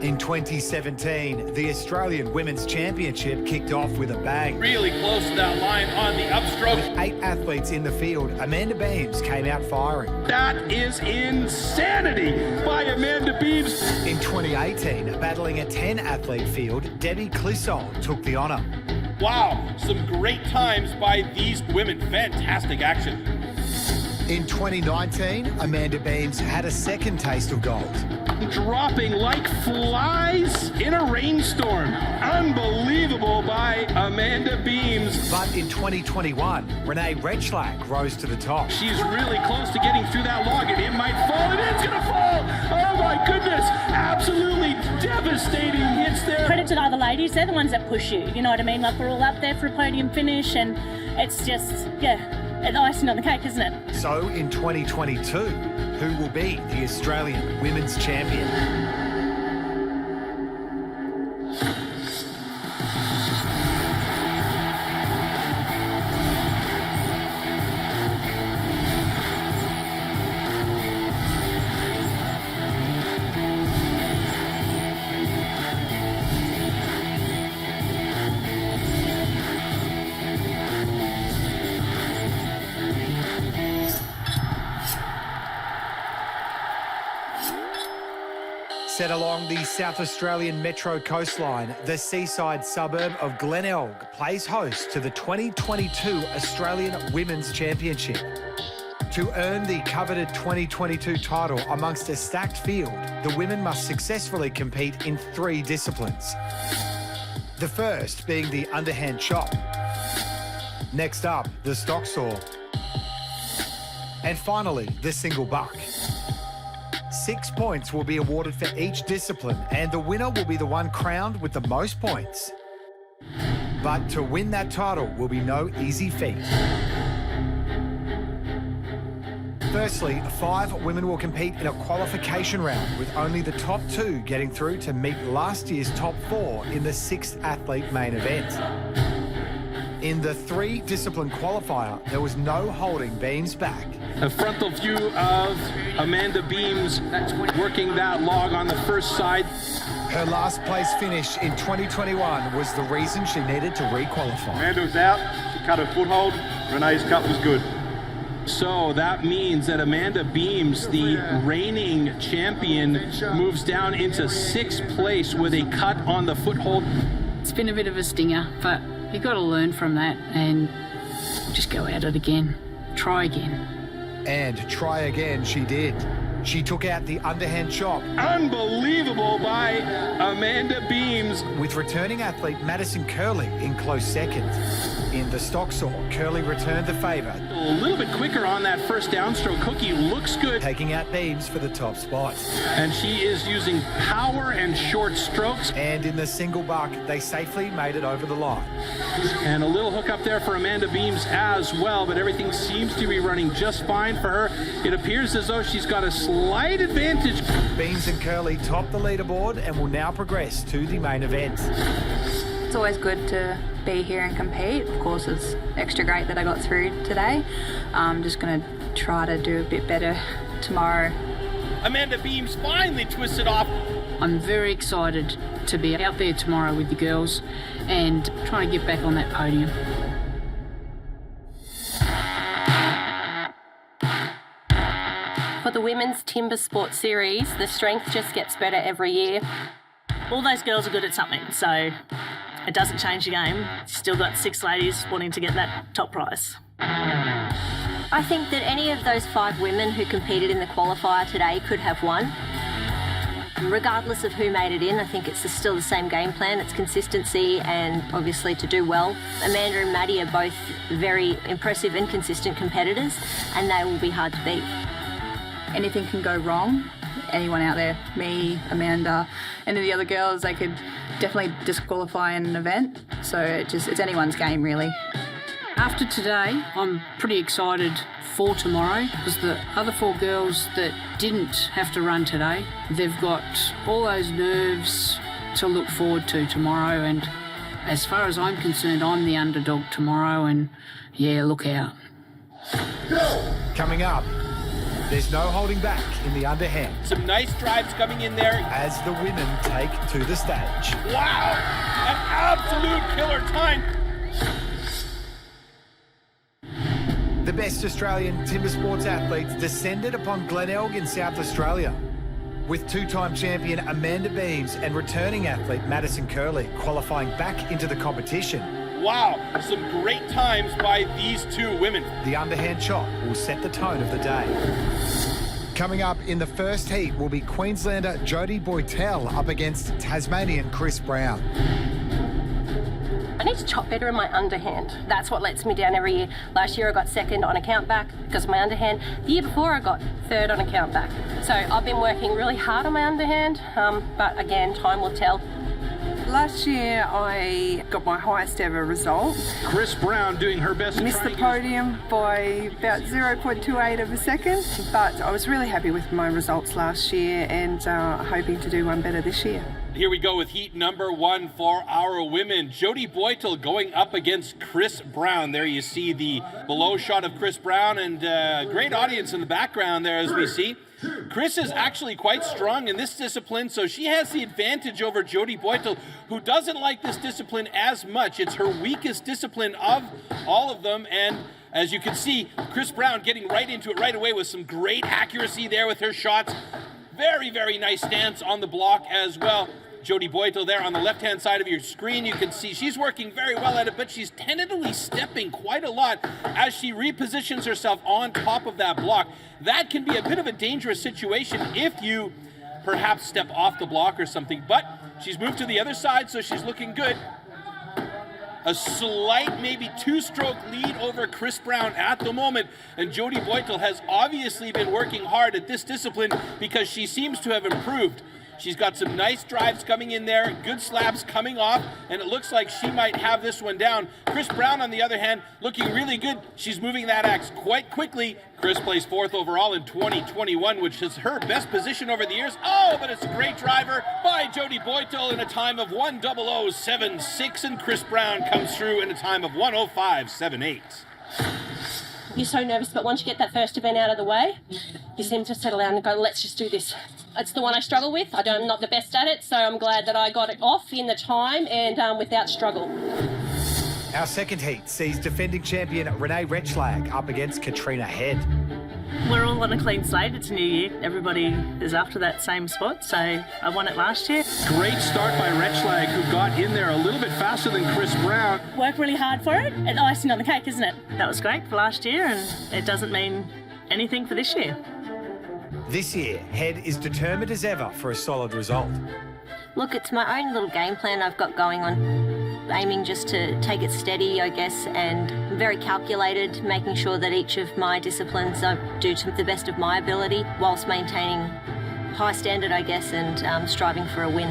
In 2017, the Australian Women's Championship kicked off with a bang. Really close to that line on the upstroke. With 8 athletes in the field, Amanda Beams came out firing. That is insanity by Amanda Beams. In 2018, battling a 10-athlete field, Debbie Clisol took the honour. Wow, some great times by these women. Fantastic action. In 2019, Amanda Beams had a second taste of gold. Dropping like flies in a rainstorm. Unbelievable by Amanda Beams. But in 2021, Renee Retschlag rose to the top. She's really close to getting through that log, and it might fall, and it's gonna fall! Oh my goodness! Absolutely devastating hits there. Credit to the other ladies, they're the ones that push you, you know what I mean? Like, we're all up there for a podium finish, and it's just, yeah, the icing on the cake, isn't it? So in 2022, who will be the Australian Women's Champion? Set along the South Australian Metro coastline, the seaside suburb of Glenelg plays host to the 2022 Australian Women's Championship. To earn the coveted 2022 title amongst a stacked field, the women must successfully compete in 3 disciplines. The first being the underhand chop. Next up, the stock saw. And finally, the single buck. 6 points will be awarded for each discipline, and the winner will be the one crowned with the most points. But to win that title will be no easy feat. Firstly, 5 women will compete in a qualification round, with only the top 2 getting through to meet last year's top 4 in the 6th athlete main event. In the 3-discipline qualifier, there was no holding Beams back. A frontal view of Amanda Beams working that log on the first side. Her last place finish in 2021 was the reason she needed to re-qualify. Amanda was out, she cut her foothold, Renee's cut was good. So that means that Amanda Beams, the reigning champion, moves down into 6th place with a cut on the foothold. It's been a bit of a stinger, but you've got to learn from that and just go at it again. Try again. And try again she did. She took out the underhand chop. Unbelievable by Amanda Beams. With returning athlete Madison Curley in close second. In the stock saw, Curley returned the favour. A little bit quicker on that first downstroke. Cookie looks good. Taking out Beams for the top spot. And she is using power and short strokes. And in the single buck, they safely made it over the line. And a little hook up there for Amanda Beams as well, but everything seems to be running just fine for her. It appears as though she's got a slight advantage. Beams and Curley top the leaderboard and will now progress to the main event. It's always good to be here and compete. Of course, it's extra great that I got through today. I'm just going to try to do a bit better tomorrow. Amanda Beams finally twisted off. I'm very excited to be out there tomorrow with the girls and trying to get back on that podium. For the Women's Timbersports series, the strength just gets better every year. All those girls are good at something, so it doesn't change the game. Still got 6 ladies wanting to get that top prize. I think that any of those 5 women who competed in the qualifier today could have won. Regardless of who made it in, I think it's still the same game plan. It's consistency and obviously to do well. Amanda and Maddie are both very impressive and consistent competitors, and they will be hard to beat. Anything can go wrong. Anyone out there, me, Amanda, any of the other girls, they could definitely disqualify in an event. So it's anyone's game, really. After today, I'm pretty excited for tomorrow because the other 4 girls that didn't have to run today, they've got all those nerves to look forward to tomorrow. And as far as I'm concerned, I'm the underdog tomorrow, and yeah, look out. Coming up, There's no holding back in the underhand Some nice drives coming in there. as the women take to the stage. Wow! An absolute killer time. The best Australian timber sports athletes descended upon Glenelg in South Australia, with two-time champion Amanda Beams and returning athlete Madison Curley qualifying back into the competition. Wow, some great times by these two women. The underhand shot will set the tone of the day. Coming up in the first heat will be Queenslander Jodie Boytel up against Tasmanian Chris Brown. I need to chop better in my underhand. That's what lets me down every year. Last year I got second on a count back because of my underhand. The year before I got third on a count back. So I've been working really hard on my underhand, but again, time will tell. Last year I got my highest ever result. Chris Brown doing her best. Missed the podium by about 0.28 of a second, but I was really happy with my results last year and hoping to do one better this year. Here we go with heat number 1 for our women. Jodie Boytel going up against Chris Brown. There you see the below shot of Chris Brown and great audience in the background there as we see. Chris is actually quite strong in this discipline, so she has the advantage over Jodie Boytel, who doesn't like this discipline as much. It's her weakest discipline of all of them, and as you can see, Chris Brown getting right into it right away with some great accuracy there with her shots. Very, very nice stance on the block as well. Jodie Boytel there on the left-hand side of your screen. You can see she's working very well at it, but she's tentatively stepping quite a lot as she repositions herself on top of that block. That can be a bit of a dangerous situation if you perhaps step off the block or something, but she's moved to the other side, so she's looking good. A slight, maybe two-stroke lead over Chris Brown at the moment, and Jodie Boytel has obviously been working hard at this discipline because she seems to have improved. She's got some nice drives coming in there, good slabs coming off, and it looks like she might have this one down. Chris Brown, on the other hand, looking really good. She's moving that axe quite quickly. Chris plays 4th overall in 2021, which is her best position over the years. Oh, but it's a great driver by Jodie Boytel in a time of 1:00.76, and Chris Brown comes through in a time of 1:05.78. You're so nervous, but once you get that first event out of the way, you seem to settle down and go, let's just do this. It's the one I struggle with. I'm not the best at it, so I'm glad that I got it off in the time and without struggle. Our second heat sees defending champion Renee Retschlag up against Katrina Head. We're all on a clean slate. It's a new year. Everybody is after that same spot, so I won it last year. Great start by Retschlag, who got in there a little bit faster than Chris Brown. Work really hard for it. It's icing on the cake, isn't it? That was great for last year, and it doesn't mean anything for this year. This year, Head is determined as ever for a solid result. Look, it's my own little game plan I've got going on, aiming just to take it steady, I guess, and very calculated, making sure that each of my disciplines I do to the best of my ability, whilst maintaining high standard, I guess, and striving for a win.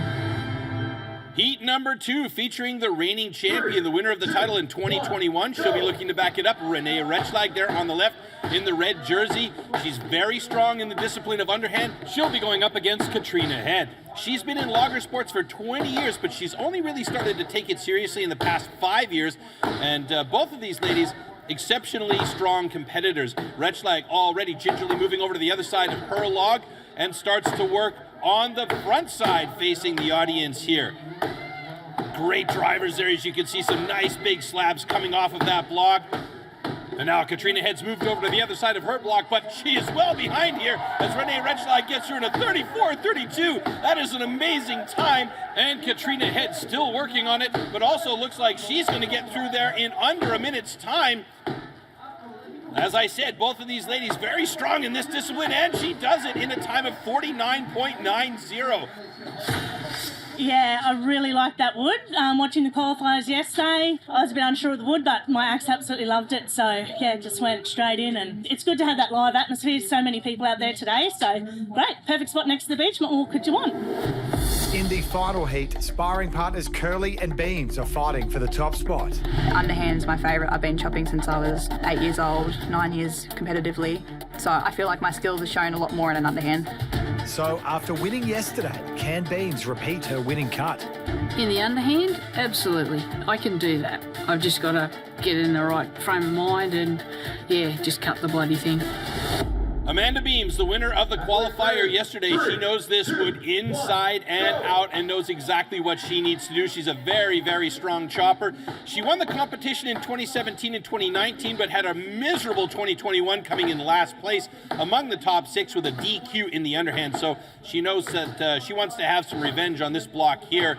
Heat number 2 featuring the reigning champion, the winner of the title in 2021. She'll be looking to back it up. Renee Retschlag there on the left in the red jersey. She's very strong in the discipline of underhand. She'll be going up against Katrina Head. She's been in logger sports for 20 years, but she's only really started to take it seriously in the past 5 years. And both of these ladies, exceptionally strong competitors. Retschlag already gingerly moving over to the other side of her log and starts to work on the front side facing the audience here. Great drivers there, as you can see, some nice big slabs coming off of that block. And now Katrina Head's moved over to the other side of her block, but she is well behind here as Renee Retschlag gets through in a 34-32. That is an amazing time, and Katrina Head still working on it, but also looks like she's going to get through there in under a minute's time. As I said, both of these ladies very strong in this discipline, and she does it in a time of 49.90. Yeah, I really liked that wood. Watching the qualifiers yesterday, I was a bit unsure of the wood, but my axe absolutely loved it. So, yeah, just went straight in. And it's good to have that live atmosphere. So many people out there today. So, great. Perfect spot next to the beach. What more could you want? In the final heat, sparring partners Curley and Beams are fighting for the top spot. Underhand's my favourite. I've been chopping since I was 8 years old, 9 years competitively. So I feel like my skills are shown a lot more in an underhand. So after winning yesterday, can Beams repeat her winning cut? In the underhand, absolutely. I can do that. I've just got to get in the right frame of mind and, yeah, just cut the bloody thing. Amanda Beams, the winner of the qualifier yesterday. She knows this wood inside and out and knows exactly what she needs to do. She's a very, very strong chopper. She won the competition in 2017 and 2019, but had a miserable 2021, coming in last place among the top 6 with a DQ in the underhand. So she knows that she wants to have some revenge on this block here.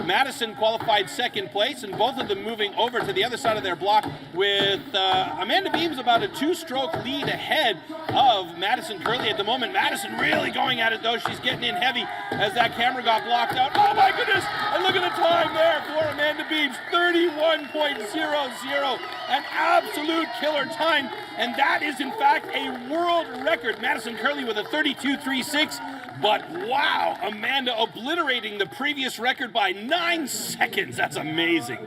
Madison qualified second place, and both of them moving over to the other side of their block, with Amanda Beams about a 2-stroke lead ahead of Madison Curley at the moment. Madison really going at it, though. She's getting in heavy as that camera got blocked out. Oh my goodness! And look at the time there for Amanda Beams, 31.00, an absolute killer time, and that is in fact a world record. Madison Curley with a 32.36. But wow, Amanda obliterating the previous record by 9 seconds. That's amazing.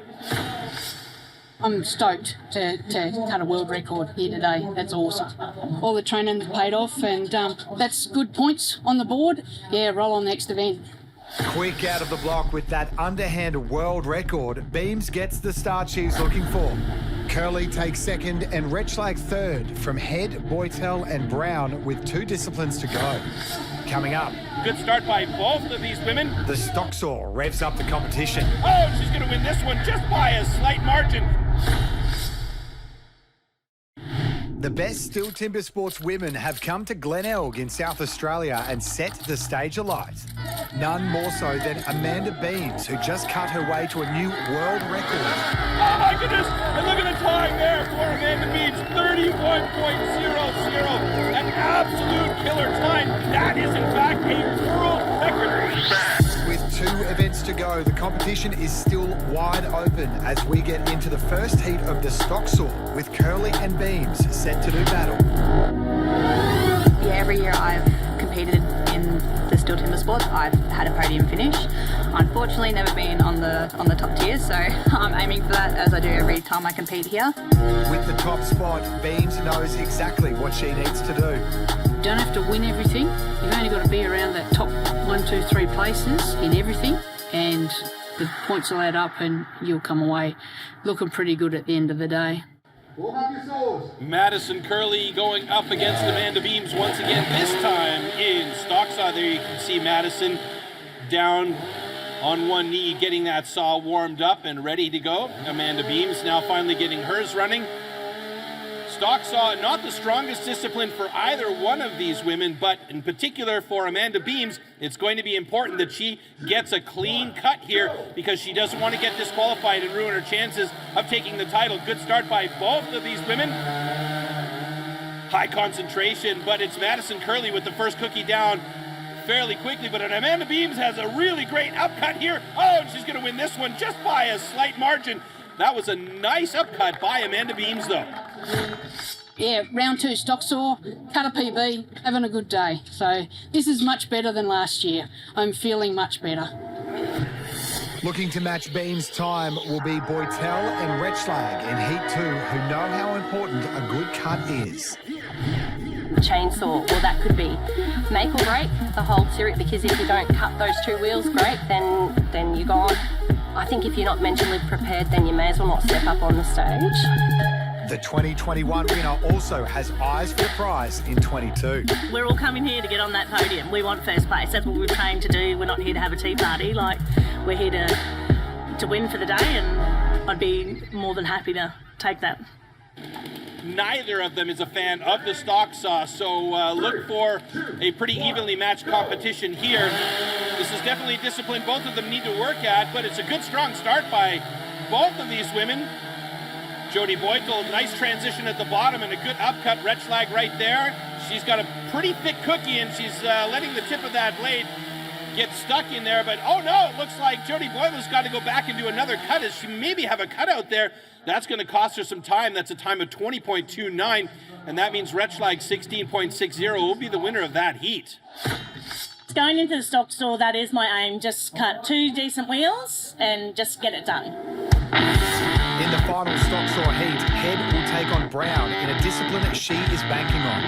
I'm stoked to cut a world record here today. That's awesome. All the training's paid off, and that's good points on the board. Yeah, roll on the next event. Quick out of the block with that underhand world record, Beams gets the start she's looking for. Curley takes second and Retschlag third from Head, Boytel and Brown with 2 disciplines to go. Coming up, good start by both of these women. The Stocksaw revs up the competition. Oh, she's going to win this one just by a slight margin. The best STIHL Timbersports women have come to Glenelg in South Australia and set the stage alight. None more so than Amanda Beams, who just cut her way to a new world record. Oh my goodness! And look at the time there for Amanda Beams, 31.00. An absolute killer time. That is in fact a world record. With 2 events to go, the competition is still wide open as we get into the first heat of the Stocksaw, with Curley and Beams set to do battle. Yeah, every year I've competed in the STIHL Timbersports, I've had a podium finish. Unfortunately, never been on the top tiers, so I'm aiming for that as I do every time I compete here. With the top spot, Beams knows exactly what she needs to do. You don't have to win everything. You've only got to be around that top 1, 2, 3 places in everything, and the points will add up and you'll come away looking pretty good at the end of the day. Madison Curley going up against Amanda Beams once again, this time in Stocksaw. There you can see Madison down on one knee, getting that saw warmed up and ready to go. Amanda Beams now finally getting hers running. Stocksaw, not the strongest discipline for either one of these women, but in particular for Amanda Beams, it's going to be important that she gets a clean cut here, because she doesn't want to get disqualified and ruin her chances of taking the title. Good start by both of these women. High concentration, but it's Madison Curley with the first cookie down fairly quickly, but Amanda Beams has a really great upcut here. Oh, and she's going to win this one just by a slight margin. That was a nice upcut by Amanda Beams, though. Yeah, round 2 Stocksaw, cut a PB, having a good day. So this is much better than last year. I'm feeling much better. Looking to match Beams' time will be Boytel and Retschlag in Heat 2, who know how important a good cut is. Chainsaw, or that could be make or break the whole series, because if you don't cut those 2 wheels great, then you're gone. I think if you're not mentally prepared, then you may as well not step up on the stage. The 2021 winner also has eyes for the prize in 22. We're all coming here to get on that podium. We want first place. That's what we're trained to do. We're not here to have a tea party. Like, we're here to win for the day, and I'd be more than happy to take that. Neither of them is a fan of the Stocksaw, so look for a pretty evenly matched competition here. This is definitely a discipline both of them need to work at, but it's a good, strong start by both of these women. Jody Boytel, nice transition at the bottom and a good upcut. Retschlag right there. She's got a pretty thick cookie, and she's letting the tip of that blade get stuck in there, but oh no, it looks like Jody Boytel's got to go back and do another cut, as she maybe have a cutout there. That's going to cost her some time. That's a time of 20.29, and that means Retschlag 16.60 will be the winner of that heat. Going into the Stocksaw, that is my aim. Just cut 2 decent wheels and just get it done. In the final Stocksaw heat, Head will take on Brown in a discipline she is banking on.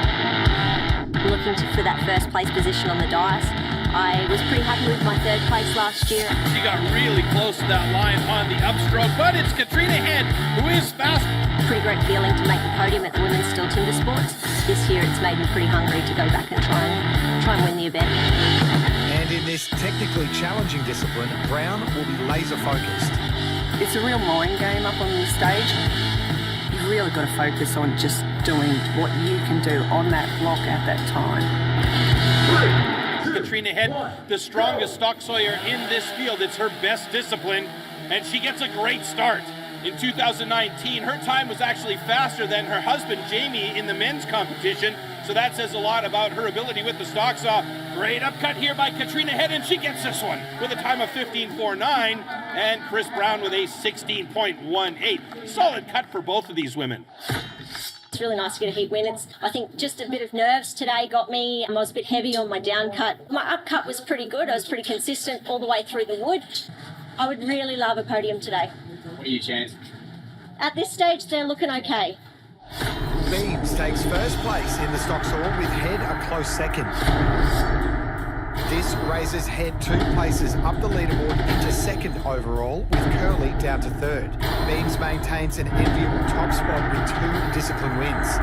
Looking for that first place position on the dice. I was pretty happy with my third place last year. She got really close to that line on the upstroke, but it's Katrina Head who is fast. Pretty great feeling to make the podium at the Women's STIHL Timbersports. This year it's made me pretty hungry to go back and try and win the event. And in this technically challenging discipline, Brown will be laser focused. It's a real mind game up on the stage. You've really got to focus on just doing what you can do on that block at that time. Katrina Head, the strongest stock sawyer in this field. It's her best discipline, and she gets a great start. In 2019, her time was actually faster than her husband, Jamie, in the men's competition. So that says a lot about her ability with the stock saw. Great upcut here by Katrina Head, and she gets this one with a time of 15.49, and Chris Brown with a 16.18. Solid cut for both of these women. It's really nice to get a heat win. I think just a bit of nerves today got me. I was a bit heavy on my down cut. My up cut was pretty good. I was pretty consistent all the way through the wood. I would really love a podium today. What are your chances? At this stage, they're looking okay. Beams takes first place in the stock saw with Head a close second. This raises Head 2 places up the leaderboard into second overall, with Curly down to third. Beams maintains an enviable top spot with 2 discipline wins.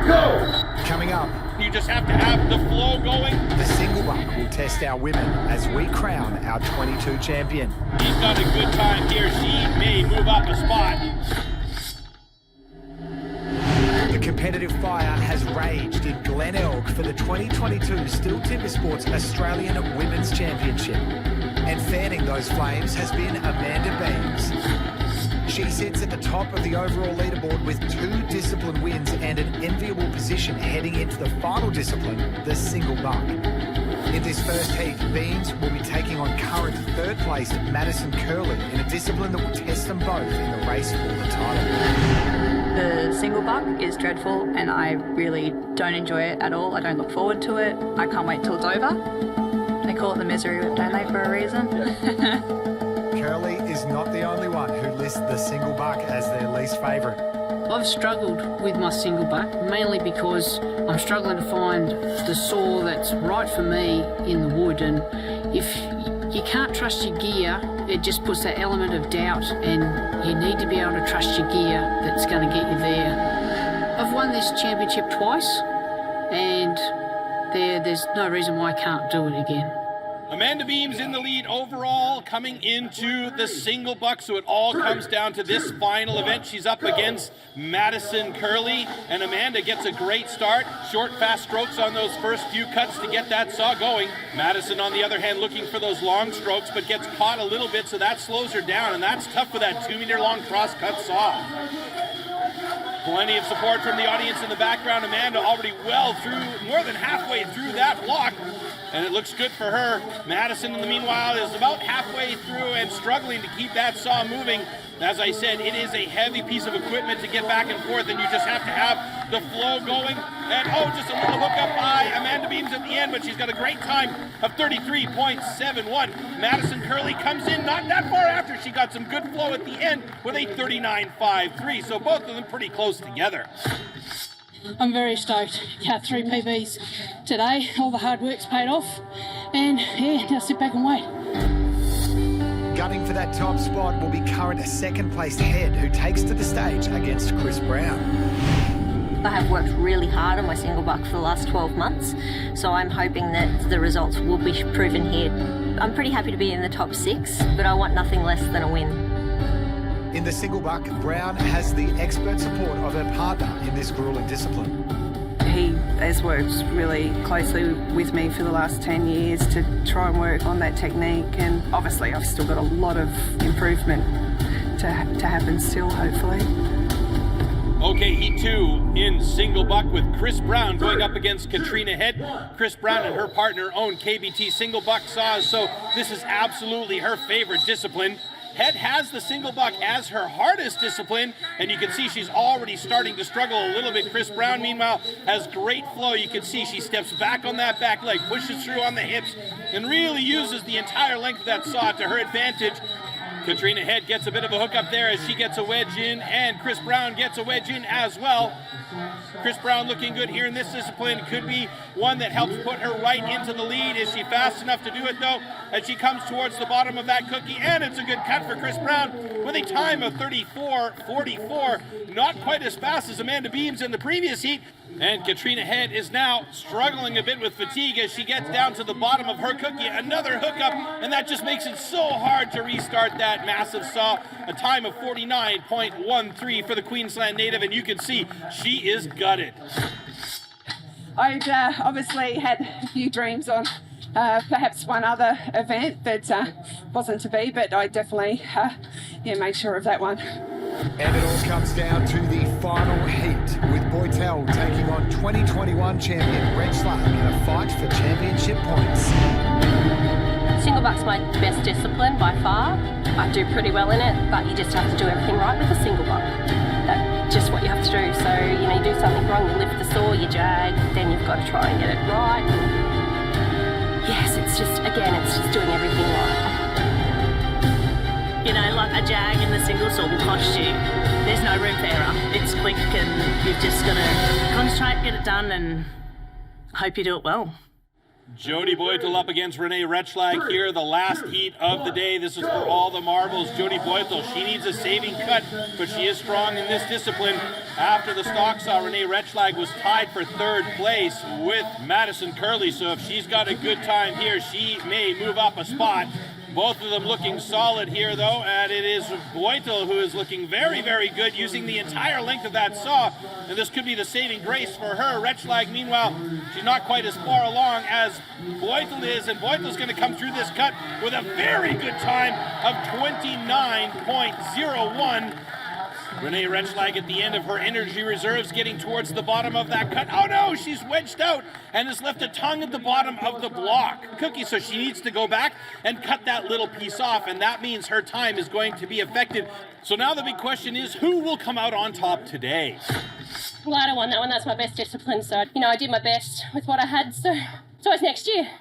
Go! Coming up, You just have to have the flow going. the single buck will test our women as we crown our 22 champion. He's got a good time here. She may move up a spot. The competitive fire has raged in Glenelg for the 2022 STIHL Timbersports Australian Women's Championship. And fanning those flames has been Amanda Beams. She sits at the top of the overall leaderboard with 2 discipline wins and an enviable position heading into the final discipline, the single buck. In this first heat, Beams will be taking on current third placed Madison Curley in a discipline that will test them both in the race for the title. The single buck is dreadful and I really don't enjoy it at all. I don't look forward to it. I can't wait till it's over. They call it the misery whip, don't they, for a reason? Curly is not the only one who lists the single buck as their least favourite. I've struggled with my single buck, mainly because I'm struggling to find the saw that's right for me in the wood, and if you can't trust your gear, it just puts that element of doubt, and you need to be able to trust your gear that's going to get you there. I've won this championship twice, and there's no reason why I can't do it again. Amanda Beams in the lead overall coming into the single buck, so it all comes down to this final event. She's up against Madison Curley, and Amanda gets a great start. Short, fast strokes on those first few cuts to get that saw going. Madison, on the other hand, looking for those long strokes, but gets caught a little bit, so that slows her down, and that's tough with that 2-meter-long cross-cut saw. Plenty of support from the audience in the background. Amanda already well through, more than halfway through that block, and it looks good for her. Madison, in the meanwhile, is about halfway through and struggling to keep that saw moving. As I said, it is a heavy piece of equipment to get back and forth, and you just have to have the flow going. And just a little hookup by Amanda Beams at the end, but she's got a great time of 33.71. Madison Curley comes in not that far after. She got some good flow at the end with a 39.53, so both of them pretty close together. I'm very stoked. Got 3 PBs today. All the hard work's paid off. And yeah, now sit back and wait. Gunning for that top spot will be current second-placed Head, who takes to the stage against Chris Brown. I have worked really hard on my single buck for the last 12 months, so I'm hoping that the results will be proven here. I'm pretty happy to be in the top 6, but I want nothing less than a win. In the single buck, Brown has the expert support of her partner in this grueling discipline. He has worked really closely with me for the last 10 years to try and work on that technique, and obviously I've still got a lot of improvement to happen still, hopefully. Okay, Heat 2 in single buck with Chris Brown going up against Katrina Head. Chris Brown and her partner own KBT single buck saws, so this is absolutely her favorite discipline. Head has the single buck as her hardest discipline, and you can see she's already starting to struggle a little bit. Chris Brown, meanwhile, has great flow. You can see she steps back on that back leg, pushes through on the hips, and really uses the entire length of that saw to her advantage. Katrina Head gets a bit of a hook up there as she gets a wedge in, and Chris Brown gets a wedge in as well. Chris Brown looking good here in this discipline. Could be one that helps put her right into the lead. Is she fast enough to do it though? As she comes towards the bottom of that cookie, and it's a good cut for Chris Brown with a time of 34.44. Not quite as fast as Amanda Beams in the previous heat. And Katrina Head is now struggling a bit with fatigue as she gets down to the bottom of her cookie. Another hookup, and that just makes it so hard to restart that massive saw. A time of 49.13 for the Queensland native, and you can see she is gutted. I'd obviously had a few dreams on perhaps one other event that wasn't to be, but I definitely made sure of that one. And it all comes down to the final heat, with Boytel taking on 2021 champion Retschlag in a fight for championship points. Single buck's my best discipline by far. I do pretty well in it, but you just have to do everything right with a single buck. That's just what you have to do. So, you know, you do something wrong, you lift the saw, you jag, then you've got to try and get it right. And yes, it's just doing everything right. You know, like a jag in the single saw will cost you. There's no room for error. It's quick and you've just got to concentrate, get it done, and hope you do it well. Jody Boytel up against Renee Retschlag here, the last heat of the day. This is for all the marbles. Jody Boytel, she needs a saving cut, but she is strong in this discipline. After the stock saw, Renee Retschlag was tied for third place with Madison Curley, so if she's got a good time here, she may move up a spot. Both of them looking solid here, though, and it is Boytel who is looking very, very good, using the entire length of that saw, and this could be the saving grace for her. Retschlag, meanwhile, she's not quite as far along as Boytel is, and Boytel's going to come through this cut with a very good time of 29.01. Renee Retschlag at the end of her energy reserves, getting towards the bottom of that cut. Oh no, she's wedged out and has left a tongue at the bottom of the block cookie, so she needs to go back and cut that little piece off, and that means her time is going to be affected. So now the big question is, who will come out on top today? Well, I don't want that one. That's my best discipline, so, you know, I did my best with what I had, so it's always next year.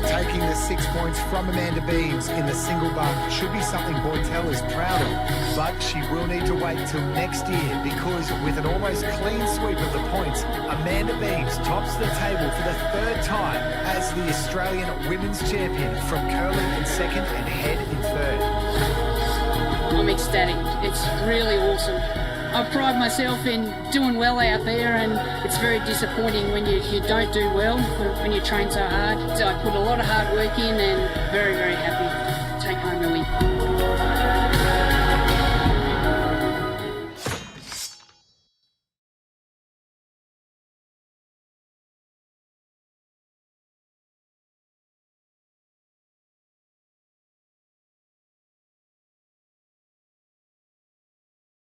Taking the 6 points from Amanda Beams in the single buck should be something Boytel is proud of, but she will need to wait till next year, because with an almost clean sweep of the points, Amanda Beams tops the table for the third time as the Australian women's champion, from Curley in second and Head in third. I'm ecstatic. It's really awesome. I pride myself in doing well out there, and it's very disappointing when you don't do well, when you train so hard. So I put a lot of hard work in, and very, very happy.